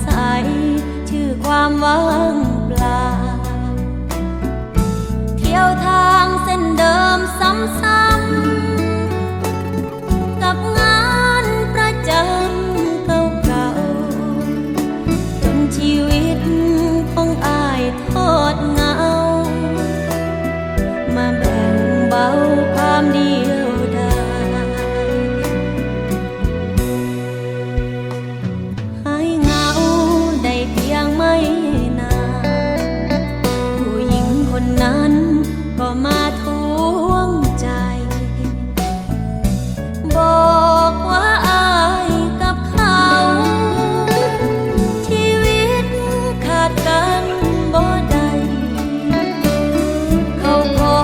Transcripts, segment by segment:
ศัยชื่อความว่างเปล่าเที่ยวทางเส้นเดิมซ้ำๆกับงานประจำเก่าๆจนชีวิตของอ้ายทอดเหงามาแบ่งเบาความเดียวดายหายเหงาได้เพียงไม่นานผู้หญิงคนนั้นก็มาทวงใจบอกว่าอายกับเขาชีวิตขาดกันบ่ได้เขาขอ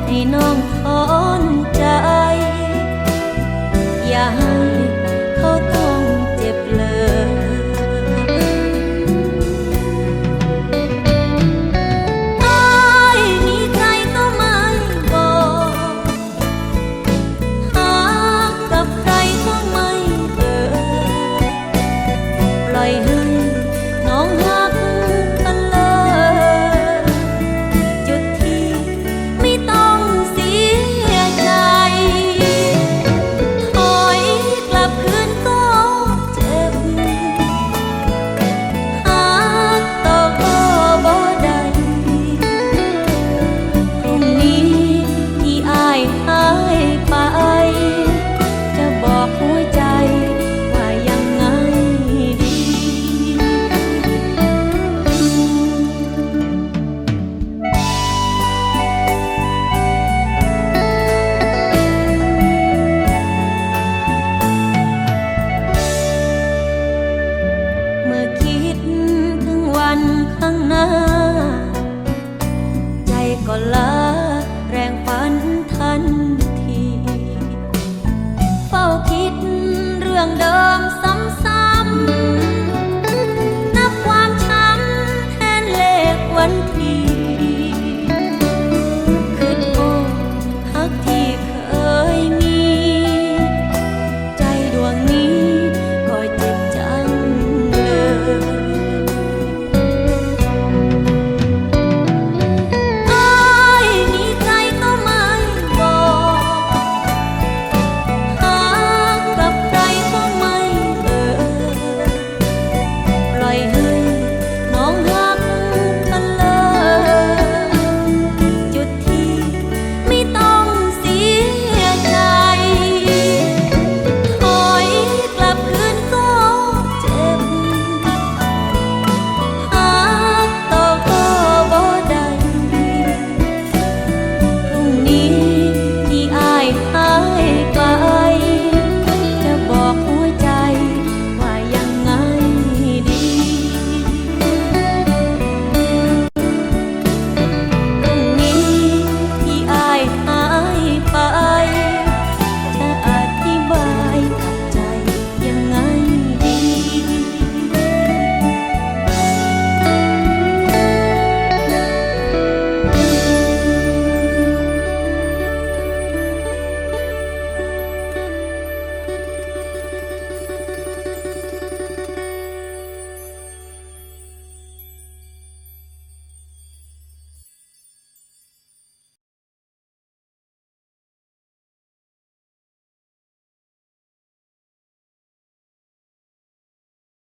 ให้น้องถอนใจอย่าให้เขาต้องเจ็บเลยอ้ายมีใครก็ไม่บอกหากับใครก็ไม่เอ่ยปล่อยให้